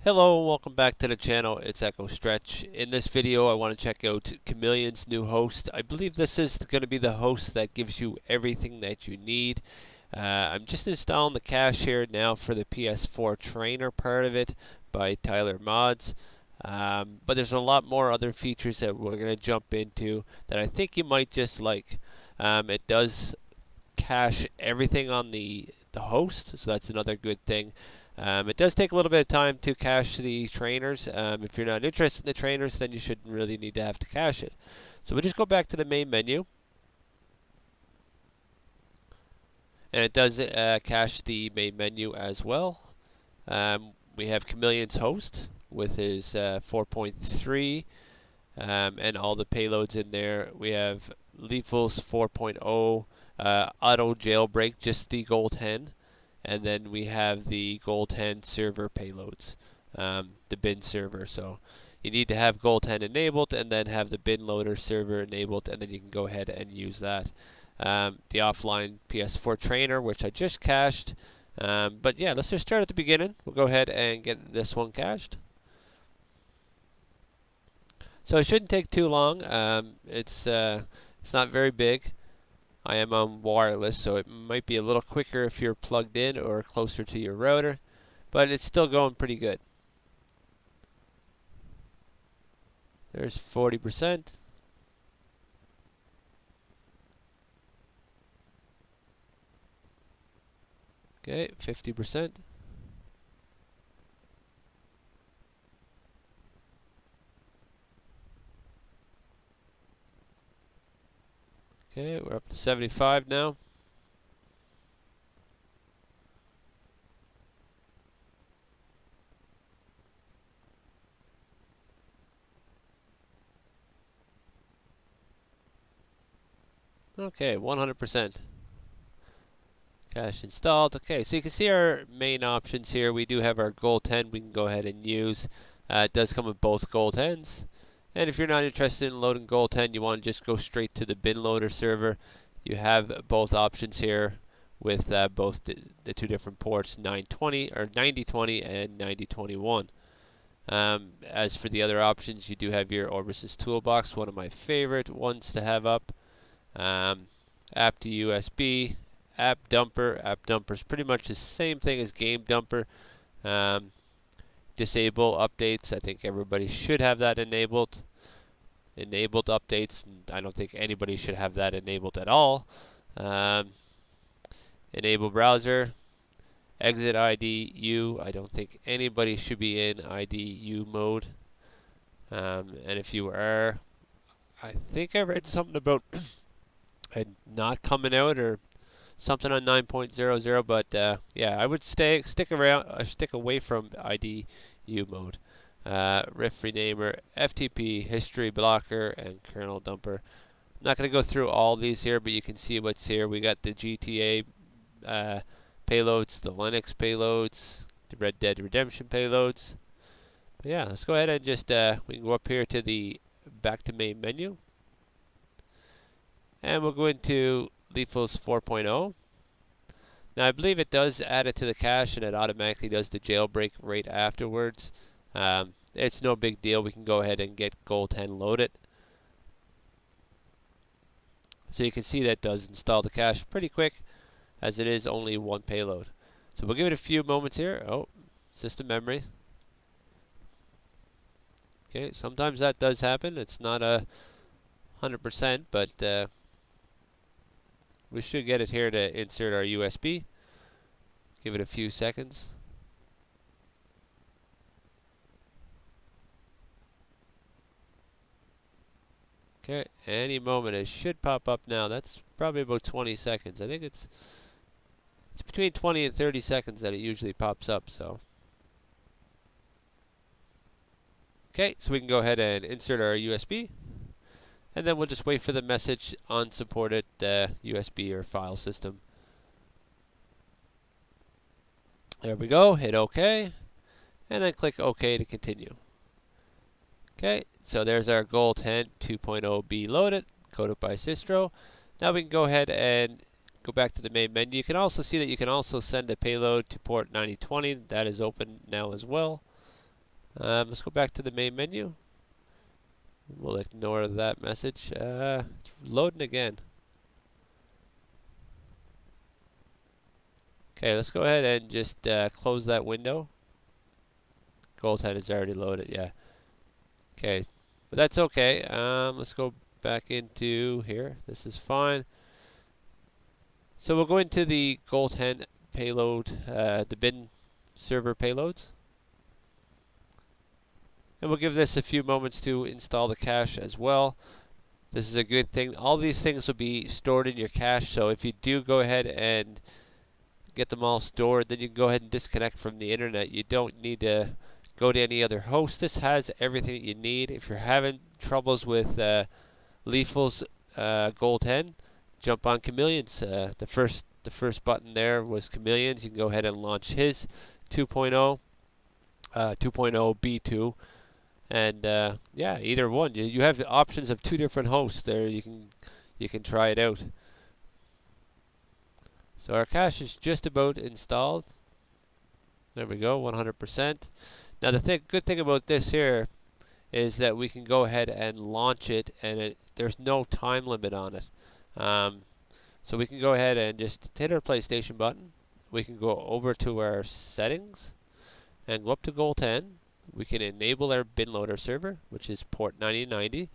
Hello, welcome back to the channel. It's Echo Stretch. In this video, I want to check out Chameleon's new host. I believe this is going to be the host that gives you everything that you need. I'm just installing the cache here now for the PS4 trainer part of it by Tyler Mods. But there's a lot more other features that we're going to jump into that I think you might just like. It does cache everything on the host, so that's another good thing. It does take a little bit of time to cache the trainers. If you're not interested in the trainers, then you shouldn't really need to have to cache it. So we'll just go back to the main menu, and it does cache the main menu as well. We have Chameleon's host with his 4.3 and all the payloads in there. We have Lethal's 4.0, auto jailbreak, just the gold hen. And then we have the gold hen server payloads, the bin server. So you need to have gold hen enabled and then have the bin loader server enabled, and then you can go ahead and use that. The offline PS4 trainer, which I just cached. But yeah, let's just start at the beginning. We'll go ahead and get this one cached. So it shouldn't take too long. It's not very big. I am on wireless, so it might be a little quicker if you're plugged in or closer to your router, but it's still going pretty good. There's 40%. Okay, 50%. Okay, we're up to 75 now. Okay, 100%. Cache installed. Okay, so you can see our main options here. We do have our gold hen we can go ahead and use. It does come with both gold hens. And if you're not interested in loading gold hen, you want to just go straight to the bin loader server. You have both options here with both the two different ports, 920 or 9020 and 9021. As for the other options, you do have your Orbis's toolbox, one of my favorite ones to have up. App to USB, app dumper. App dumper is pretty much the same thing as game dumper. Disable updates. I think everybody should have that enabled. Enabled updates. I don't think anybody should have that enabled at all. Enable browser. Exit IDU. I don't think anybody should be in IDU mode. And if you are, I think I read something about it not coming out or something on 9.00, but yeah, I would stick away from IDU mode. Riff renamer, FTP, history blocker, and kernel dumper. I'm not going to go through all these here, but you can see what's here. We got the GTA payloads, the Linux payloads, the Red Dead Redemption payloads. But yeah, let's go ahead and just we can go up here to the back to main menu, and we'll go into Lethal's 4.0. Now I believe it does add it to the cache, and it automatically does the jailbreak right afterwards. It's no big deal. We can go ahead and get gold hen loaded. So you can see that does install the cache pretty quick, as it is only one payload. So we'll give it a few moments here. Oh, system memory. Okay, sometimes that does happen. It's not 100%, but we should get it here to insert our USB. Give it a few seconds. Okay, any moment it should pop up now. That's probably about 20 seconds. I think it's between 20 and 30 seconds that it usually pops up, so. Okay, so we can go ahead and insert our USB, and then we'll just wait for the message unsupported USB or file system. There we go, hit OK, and then click OK to continue. Okay, so there's our gold hen 2.0B loaded, coded by Sistro. Now we can go ahead and go back to the main menu. You can also see that you can also send a payload to port 9020. That is open now as well. Let's go back to the main menu. We'll ignore that message. It's loading again. Okay, let's go ahead and just close that window. Goaltend is already loaded, yeah. Okay, but that's okay. Let's go back into here. This is fine. So we'll go into the goaltend payload, the bin server payloads. And we'll give this a few moments to install the cache as well. This is a good thing. All these things will be stored in your cache, so if you do go ahead and get them all stored, then you can go ahead and disconnect from the internet. You don't need to go to any other host. This has everything that you need. If you're having troubles with Lethal's goaltend, jump on Chameleon's. The first button there was Chameleon's. You can go ahead and launch his 2.0, 2.0 B2, and yeah, either one. You have options of 2 different hosts there. You can try it out. So our cache is just about installed. There we go, 100%. Now the good thing about this here is that we can go ahead and launch it, and there's no time limit on it. So we can go ahead and just hit our PlayStation button. We can go over to our settings and go up to goaltend. We can enable our bin loader server, which is port 9090,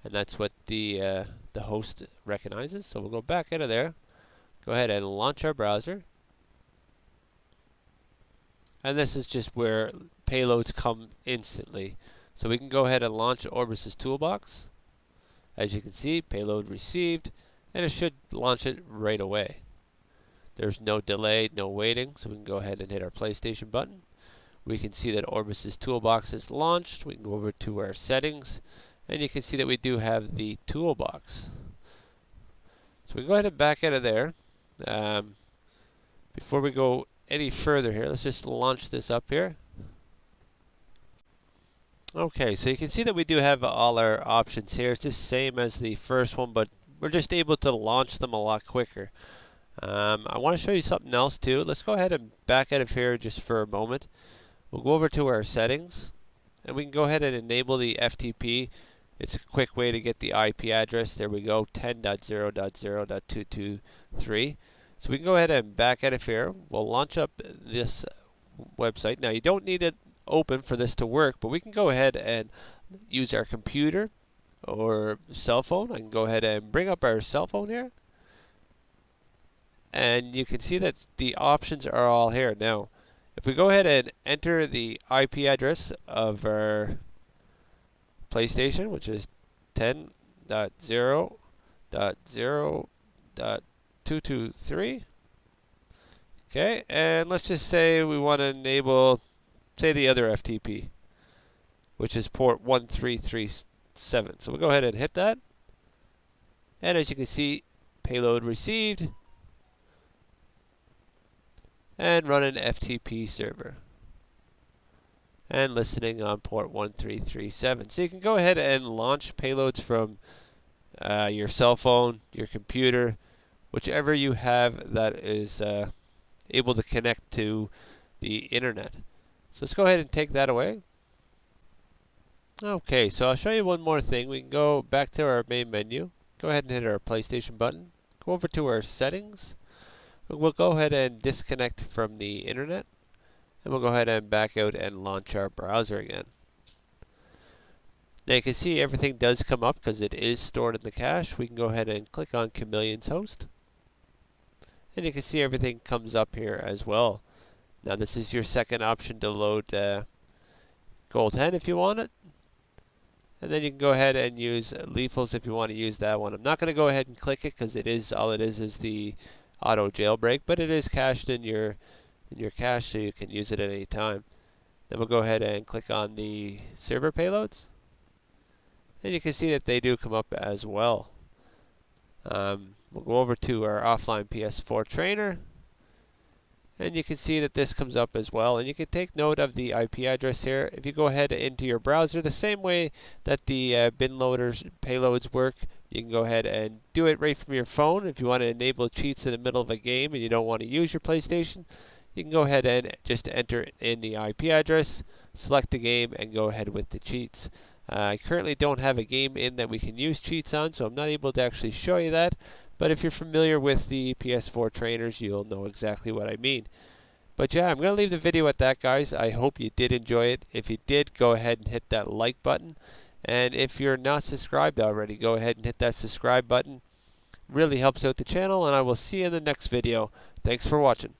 and that's what the host recognizes. So we'll go back out of there. Go ahead and launch our browser. And this is just where payloads come instantly. So we can go ahead and launch Orbis's toolbox. As you can see, payload received, and it should launch it right away. There's no delay, no waiting, so we can go ahead and hit our PlayStation button. We can see that Orbis's toolbox is launched. We can go over to our settings, and you can see that we do have the toolbox. So we go ahead and back out of there. Before we go any further here, let's just launch this up here. Okay, so you can see that we do have all our options here. It's the same as the first one, but we're just able to launch them a lot quicker. I want to show you something else too. Let's go ahead and back out of here just for a moment. We'll go over to our settings, and we can go ahead and enable the FTP. It's a quick way to get the IP address. There we go, 10.0.0.223. So we can go ahead and back out of here. We'll launch up this website. Now you don't need it open for this to work, but we can go ahead and use our computer or cell phone. I can go ahead and bring up our cell phone here, and you can see that the options are all here. Now if we go ahead and enter the IP address of our PlayStation, which is 10.0.0.223, okay, and let's just say we want to enable, say, the other FTP, which is port 1337. So we'll go ahead and hit that. And as you can see, payload received, and run an FTP server. And listening on port 1337. So you can go ahead and launch payloads from your cell phone, your computer, whichever you have that is able to connect to the internet. So let's go ahead and take that away. Okay, so I'll show you one more thing. We can go back to our main menu, go ahead and hit our PlayStation button, go over to our settings. We'll go ahead and disconnect from the internet, and we'll go ahead and back out and launch our browser again. Now you can see everything does come up because it is stored in the cache. We can go ahead and click on Chameleon's host, and you can see everything comes up here as well. Now this is your second option to load goaltend if you want it. And then you can go ahead and use Lethal's if you want to use that one. I'm not going to go ahead and click it because all it is the auto jailbreak, but it is cached in your cache, so you can use it at any time. Then we'll go ahead and click on the server payloads, and you can see that they do come up as well. We'll go over to our offline PS4 trainer, and you can see that this comes up as well, and you can take note of the IP address here. If you go ahead into your browser, the same way that the bin loaders payloads work, you can go ahead and do it right from your phone. If you want to enable cheats in the middle of a game and you don't want to use your PlayStation, you can go ahead and just enter in the IP address, select the game, and go ahead with the cheats. I currently don't have a game in that we can use cheats on, so I'm not able to actually show you that. But if you're familiar with the PS4 trainers, you'll know exactly what I mean. But yeah, I'm going to leave the video at that, guys. I hope you did enjoy it. If you did, go ahead and hit that like button. And if you're not subscribed already, go ahead and hit that subscribe button. Really helps out the channel, and I will see you in the next video. Thanks for watching.